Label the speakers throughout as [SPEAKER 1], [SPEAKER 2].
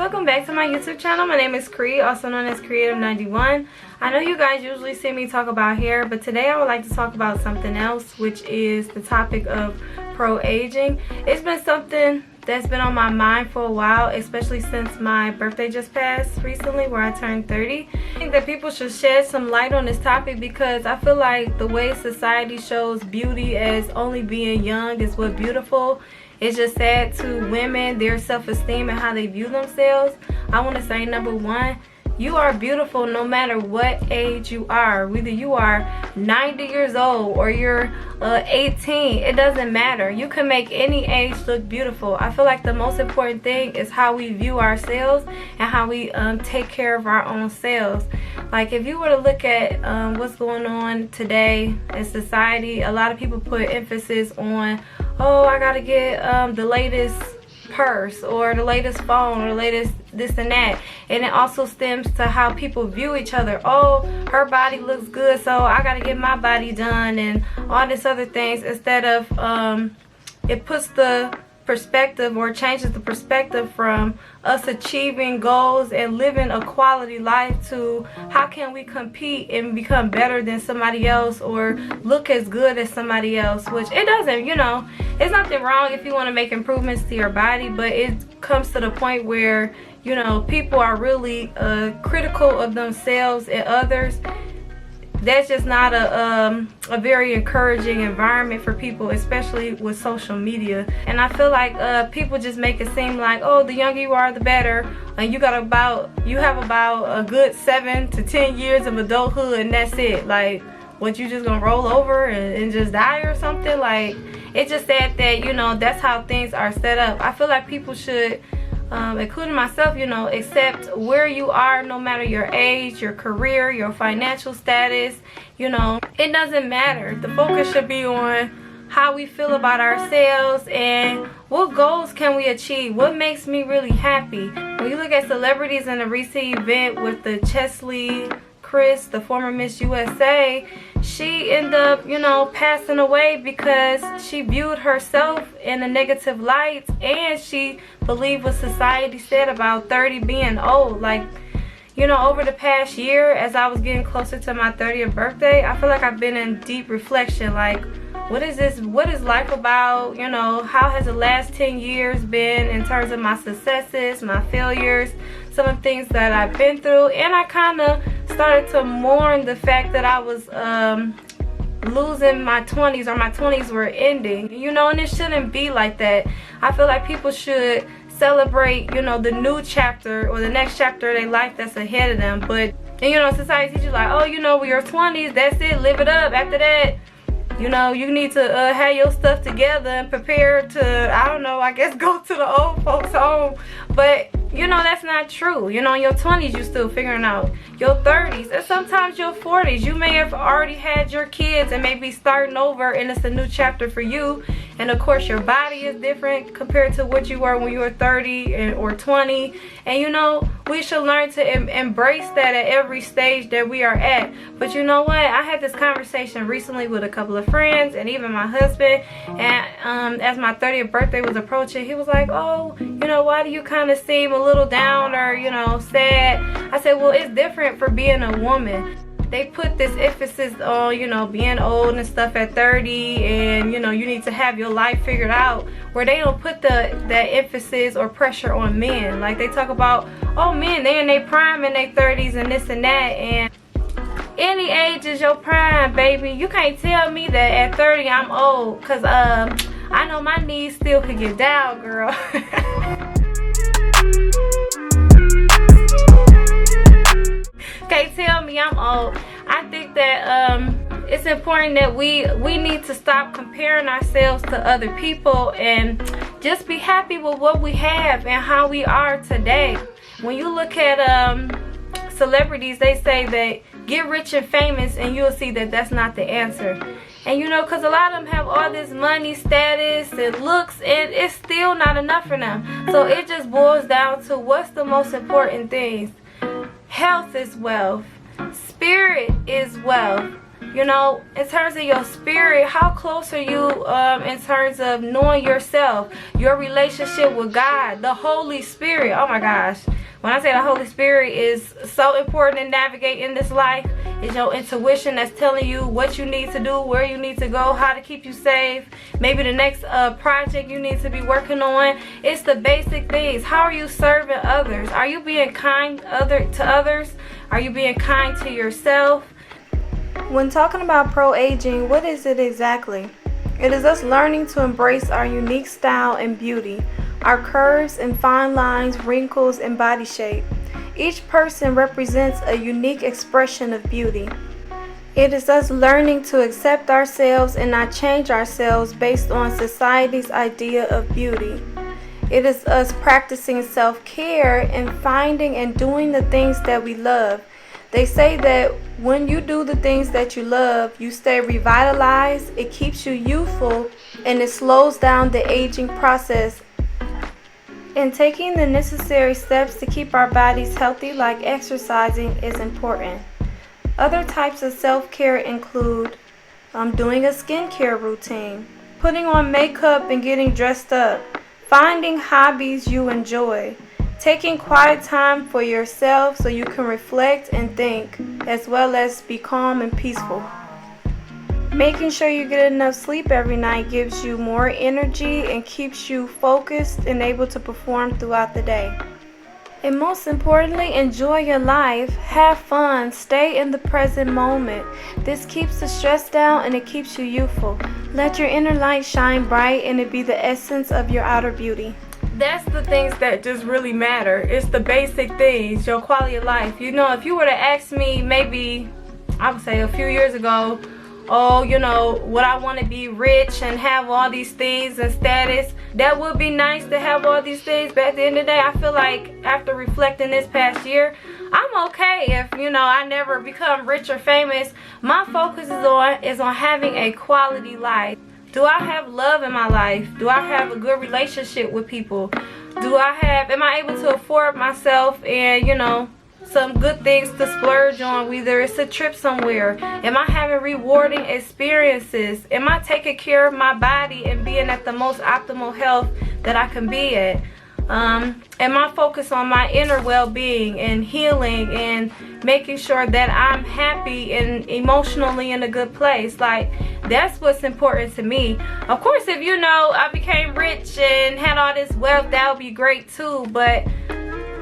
[SPEAKER 1] welcome back to my YouTube channel. My name is Cree, also known as Creative91. I know you guys usually see me talk about hair, but today I would like to talk about something else, which is the topic of pro-aging. It's been something that's been on my mind for a while, especially since my birthday just passed recently, where I turned 30. I think that people should shed some light on this topic because I feel like the way society shows beauty as only being young is what beautiful. It's just sad to women, their self-esteem and how they view themselves. I want to say, number one, you are beautiful no matter what age you are. Whether you are 90 years old or you're 18, it doesn't matter. You can make any age look beautiful. I feel like the most important thing is how we view ourselves and how we take care of our own selves. Like if you were to look at what's going on today in society, a lot of people put emphasis on, oh, I gotta get the latest purse or the latest phone or the latest this and that, and it also stems to how people view each other. Oh, her body looks good, so I gotta get my body done, and all this other things, instead of it puts the perspective or changes the perspective from us achieving goals and living a quality life to how can we compete and become better than somebody else or look as good as somebody else, which it doesn't, you know, it's nothing wrong if you want to make improvements to your body, but it comes to the point where, you know, people are really critical of themselves and others. That's just not a very encouraging environment for people, especially with social media. And I feel like people just make it seem like, oh, the younger you are, the better. And you have about a good 7 to 10 years of adulthood, and that's it. Like, what, you just gonna roll over and just die or something? Like, it's just sad that, you know, that's how things are set up. I feel like people should, including myself, you know, accept where you are, no matter your age, your career, your financial status. You know, it doesn't matter. The focus should be on how we feel about ourselves and what goals can we achieve, what makes me really happy. When you look at celebrities in the recent event with the Chesley Chris, the former Miss USA, she ended up, you know, passing away because she viewed herself in a negative light, and she believed what society said about 30 being old. Like, you know, over the past year, as I was getting closer to my 30th birthday, I feel like I've been in deep reflection. Like, what is this? What is life about? You know, how has the last 10 years been in terms of my successes, my failures, some of the things that I've been through? And I kind of started to mourn the fact that I was losing my 20s, or my 20s were ending. You know, and it shouldn't be like that. I feel like people should celebrate, you know, the new chapter or the next chapter of their life that's ahead of them. But, and, you know, society teaches you like, oh, you know, with your 20s, that's it, live it up. After that, you know, you need to have your stuff together and prepare to, I don't know, I guess go to the old folks home. But, you know, that's not true. You know, in your 20s, you're still figuring out. Your 30s and sometimes your 40s, you may have already had your kids and maybe starting over, and it's a new chapter for you. And of course, your body is different compared to what you were when you were 30 or 20. And, you know, we should learn to embrace that at every stage that we are at. But you know what? I had this conversation recently with a couple of friends and even my husband. And as my 30th birthday was approaching, he was like, oh, you know, why do you kind of seem a little down or, you know, sad? I said, well, it's different for being a woman. They put this emphasis on, you know, being old and stuff at 30, and, you know, you need to have your life figured out, where they don't put that emphasis or pressure on men. Like, they talk about, oh, men, they in their prime in their 30s and this and that, and any age is your prime, baby. You can't tell me that at 30 I'm old, because I know my knees still could get down, girl. Can't tell me I'm old. I think that it's important that we need to stop comparing ourselves to other people and just be happy with what we have and how we are today. When you look at celebrities, they say that get rich and famous, and you'll see that that's not the answer. And you know, because a lot of them have all this money, status, and looks, and it's still not enough for them. So it just boils down to what's the most important things. Health is wealth. Spirit is wealth. You know, in terms of your spirit, how close are you in terms of knowing yourself, your relationship with God, the Holy Spirit? Oh my gosh. When I say the Holy Spirit is so important in navigating this life, it's your intuition that's telling you what you need to do, where you need to go, how to keep you safe, maybe the next project you need to be working on. It's the basic things. How are you serving others? Are you being kind to others? Are you being kind to yourself? When talking about pro-aging, what is it exactly? It is us learning to embrace our unique style and beauty, our curves and fine lines, wrinkles, and body shape. Each person represents a unique expression of beauty. It is us learning to accept ourselves and not change ourselves based on society's idea of beauty. It is us practicing self-care and finding and doing the things that we love. They say that when you do the things that you love, you stay revitalized, it keeps you youthful, and it slows down the aging process. And taking the necessary steps to keep our bodies healthy, like exercising, is important. Other types of self-care include doing a skincare routine, putting on makeup and getting dressed up, finding hobbies you enjoy, taking quiet time for yourself so you can reflect and think, as well as be calm and peaceful. Making sure you get enough sleep every night gives you more energy and keeps you focused and able to perform throughout the day. And most importantly, enjoy your life, have fun, stay in the present moment. This keeps the stress down and it keeps you youthful. Let your inner light shine bright and it be the essence of your outer beauty. That's the things that just really matter. It's the basic things, your quality of life. You know, if you were to ask me maybe, I would say a few years ago, oh, you know, would I want to be rich and have all these things and status? That would be nice to have all these things, but at the end of the day, I feel like after reflecting this past year, I'm okay if, you know, I never become rich or famous. My focus is on having a quality life. Do I have love in my life? Do I have a good relationship with people? Am I able to afford myself and, you know, some good things to splurge on, whether it's a trip somewhere? Am I having rewarding experiences? Am I taking care of my body and being at the most optimal health that I can be at? Am I focused on my inner well-being and healing and making sure that I'm happy and emotionally in a good place? Like, that's what's important to me. Of course, if, you know, I became rich and had all this wealth, that would be great too, but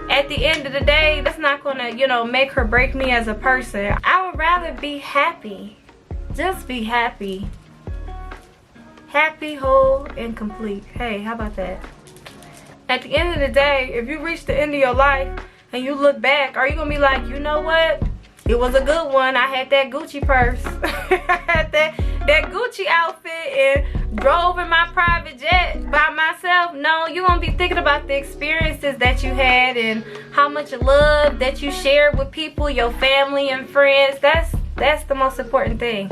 [SPEAKER 1] at the end of the day, that's not gonna, you know, make or break me as a person. I would rather be happy. Just be happy. Happy, whole, and complete. Hey, how about that? At the end of the day, if you reach the end of your life and you look back, are you gonna be like, you know what? It was a good one. I had that Gucci purse. I had that Gucci outfit and drove in my private jet by myself. No, you're gonna be thinking about the experiences that you had and how much love that you shared with people, your family and friends. That's the most important thing.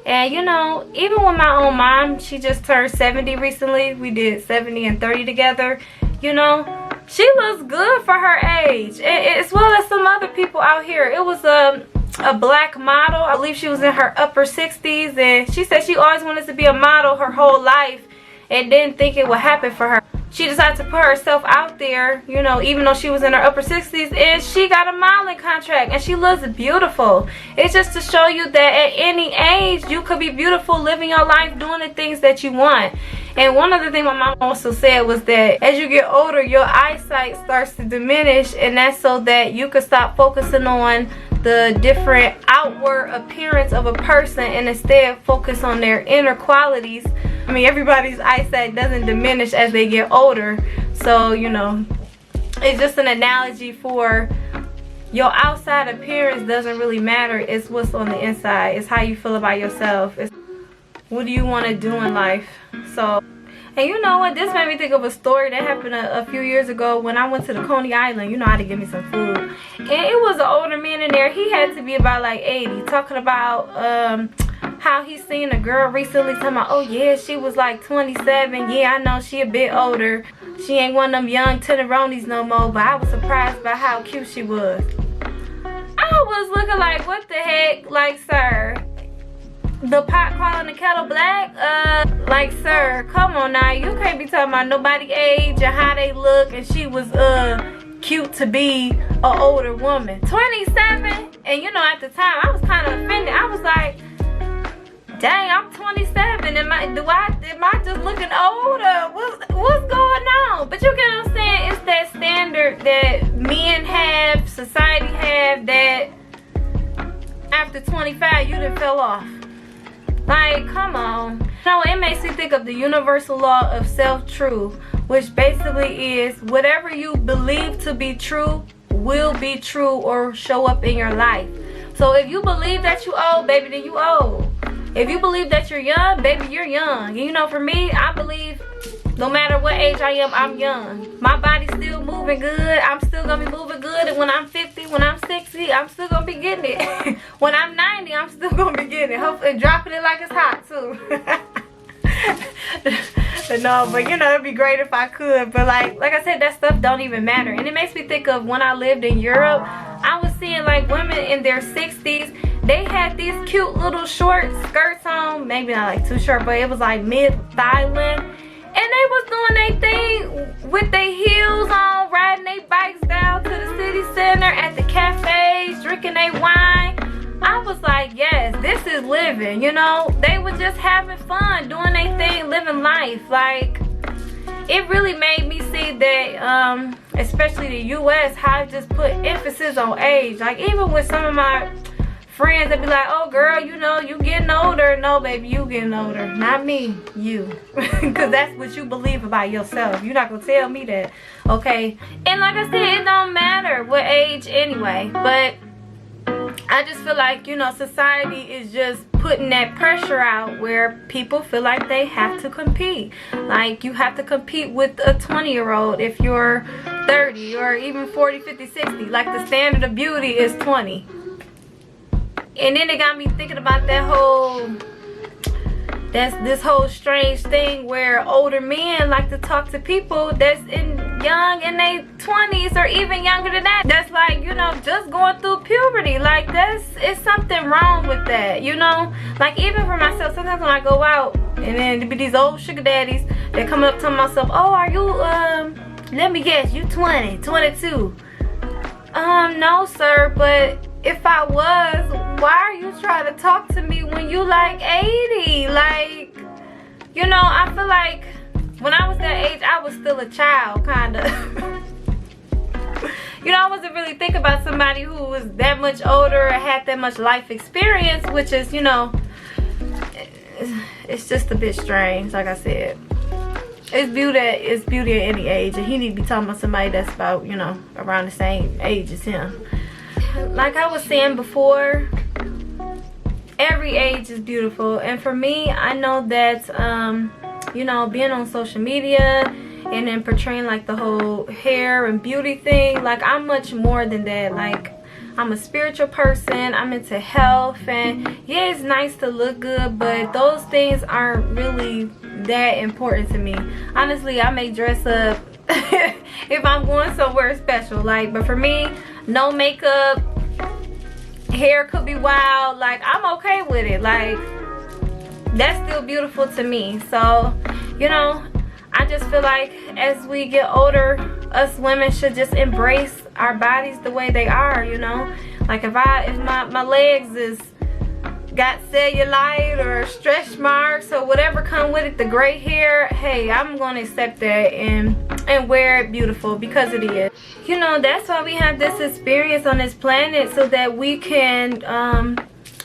[SPEAKER 1] And, you know, even with my own mom, she just turned 70 recently. We did 70 and 30 together. You know, she looks good for her age, as well as some other people out here. It was a black model. I believe she was in her upper 60s, and she said she always wanted to be a model her whole life and didn't think it would happen for her. She decided to put herself out there, you know, even though she was in her upper 60s, and she got a modeling contract, and she looks beautiful. It's just to show you that at any age, you could be beautiful, living your life, doing the things that you want. And one other thing my mom also said was that as you get older, your eyesight starts to diminish, and that's so that you could stop focusing on the different outward appearance of a person and instead focus on their inner qualities. I mean, everybody's eyesight doesn't diminish as they get older, so, you know, it's just an analogy for your outside appearance doesn't really matter. It's what's on the inside. It's how you feel about yourself. It's what do you want to do in life. So, and you know what, this made me think of a story that happened a few years ago when I went to the Coney Island. You know, I had to get me some food, and it was an older man in there. He had to be about like 80, talking about how he seen a girl recently, talking about, oh yeah, she was like 27. Yeah, I know she a bit older. She ain't one of them young tenderonis no more, but I was surprised by how cute she was. I was looking like, what the heck? Like, sir, the pot calling the kettle black. Like, sir, come on now. You can't be talking about nobody's age and how they look, and she was cute to be an older woman. 27, and you know, at the time I was kind of offended. I was like, dang, I'm 27. Am I just looking older? What's going on? But you get what I'm saying? It's that standard that men have, society have, that after 25 you done fell off. Like, come on. No, it makes me think of the universal law of self-truth, which basically is whatever you believe to be true will be true or show up in your life. So if you believe that you old, baby, then you old. If you believe that you're young, baby, you're young. You know, for me, I believe no matter what age I am, I'm young. My body's still moving good. I'm still gonna be moving good. And when I'm 50, when I'm 60, I'm still gonna be getting it. When I'm 90, I'm still gonna be getting it. Hopefully dropping it like it's hot too. No, but you know, it'd be great if I could. But like I said, that stuff don't even matter. And it makes me think of when I lived in Europe. I was seeing like women in their 60s. They had these cute little short skirts on. Maybe not like too short, but it was like mid-thigh length. And they was doing their thing with their heels on, riding their bikes down to the city center, at the cafes, drinking their wine. I was like, yes, this is living, you know. They were just having fun, doing their thing, living life. Like, it really made me see that, especially the US, how it just put emphasis on age. Like, even with some of my friends that be like, oh girl, you know, you getting older. No, baby, you getting older. Not me, you. Because that's what you believe about yourself. You're not going to tell me that, okay? And like I said, it don't matter what age anyway. But I just feel like, you know, society is just putting that pressure out where people feel like they have to compete. Like, you have to compete with a 20-year-old if you're 30 or even 40, 50, 60. Like, the standard of beauty is 20. And then it got me thinking about that this whole strange thing where older men like to talk to people that's young in their 20s or even younger than that. That's like, you know, just going through puberty. Like, it's something wrong with that, you know? Like, even for myself, sometimes when I go out and then there be these old sugar daddies that come up to myself, oh, are you, let me guess, you 20, 22. No, sir, but if I was, why are you trying to talk to me when you like 80? Like, you know, I feel like when I was that age, I was still a child, kind of. You know, I wasn't really thinking about somebody who was that much older and had that much life experience, which is, you know, it's just a bit strange, like I said. It's beauty at any age, and he need to be talking about somebody that's about, you know, around the same age as him. Like I was saying before, every age is beautiful. And for me, I know that, you know, being on social media and then portraying like the whole hair and beauty thing, like I'm much more than that. Like, I'm a spiritual person. I'm into health, and yeah, it's nice to look good, but those things aren't really that important to me. Honestly, I may dress up if I'm going somewhere special, like, but for me, no makeup, hair could be wild, like I'm okay with it. Like, that's still beautiful to me. So, you know, I just feel like as we get older, us women should just embrace our bodies the way they are, you know. Like, if my legs is got cellulite or stretch marks or whatever come with it, the gray hair, hey, I'm gonna accept that and wear it beautiful, because it is. You know, that's why we have this experience on this planet, so that we can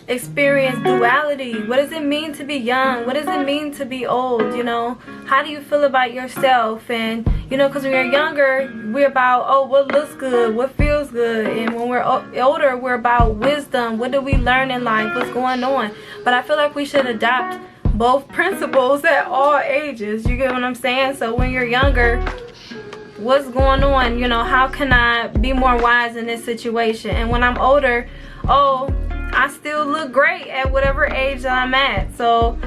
[SPEAKER 1] experience duality. What does it mean to be young? What does it mean to be old? You know, how do you feel about yourself? And you know, because when you're younger, we're about, oh, what looks good, what feels good. And when we're older, we're about wisdom. What do we learn in life? What's going on? But I feel like we should adopt both principles at all ages. You get what I'm saying? So when you're younger, what's going on? You know, how can I be more wise in this situation? And when I'm older, oh, I still look great at whatever age that I'm at. So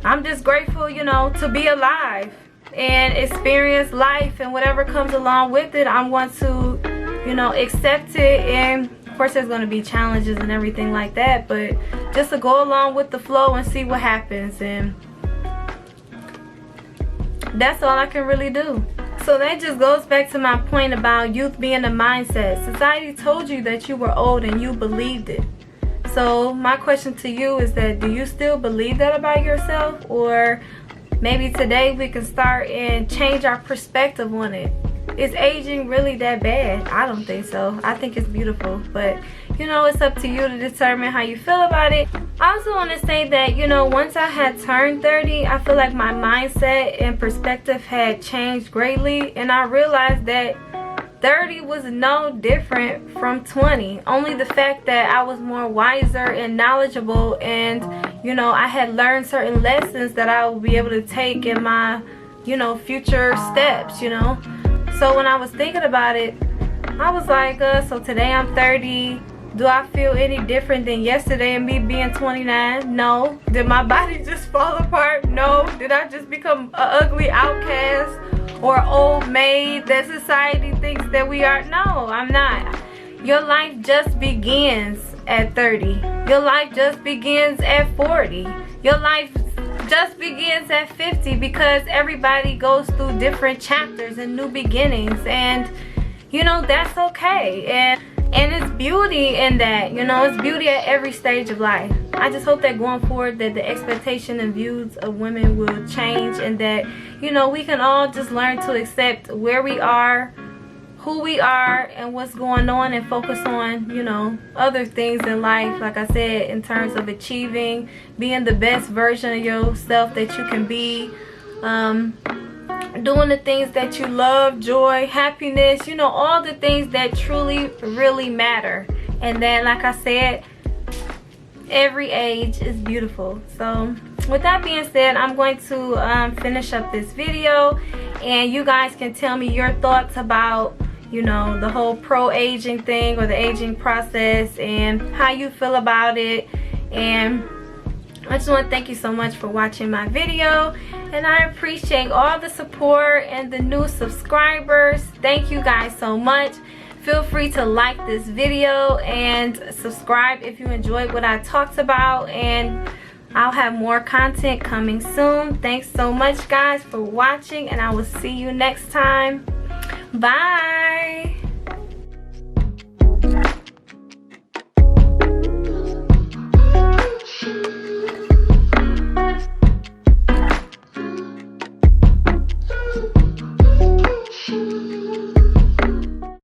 [SPEAKER 1] I'm just grateful, you know, to be alive and experience life, and whatever comes along with it, I want to, you know, accept it. And of course there's going to be challenges and everything like that, but just to go along with the flow and see what happens. And that's all I can really do. So that just goes back to my point about youth being a mindset. Society told you that you were old and you believed it. So my question to you is that, do you still believe that about yourself? Or maybe today we can start and change our perspective on it. Is aging really that bad? I don't think so. I think it's beautiful. But, you know, it's up to you to determine how you feel about it. I also want to say that, you know, once I had turned 30, I feel like my mindset and perspective had changed greatly. And I realized that 30 was no different from 20. Only the fact that I was more wiser and knowledgeable, and, you know, I had learned certain lessons that I would be able to take in my, you know, future steps, you know. So when I was thinking about it, I was like, so today I'm 30. Do I feel any different than yesterday and me being 29? No. Did my body just fall apart? No. Did I just become an ugly outcast or old maid that society thinks that we are? No, I'm not. Your life just begins at 30. Your life just begins at 40. Your life just begins at 50, because everybody goes through different chapters and new beginnings, and you know, that's okay. And it's beauty in that, you know, it's beauty at every stage of life. I just hope that going forward that the expectation and views of women will change, and that, you know, we can all just learn to accept where we are, who we are, and what's going on, and focus on, you know, other things in life, like I said, in terms of achieving, being the best version of yourself that you can be, doing the things that you love, joy, happiness, you know, all the things that truly really matter. And then, like I said, every age is beautiful. So with that being said, I'm going to finish up this video, and you guys can tell me your thoughts about, you know, the whole pro-aging thing, or the aging process, and how you feel about it. And I just want to thank you so much for watching my video, and I appreciate all the support and the new subscribers. Thank you guys so much. Feel free to like this video and subscribe if you enjoyed what I talked about, and I'll have more content coming soon. Thanks so much guys for watching, and I will see you next time. Bye.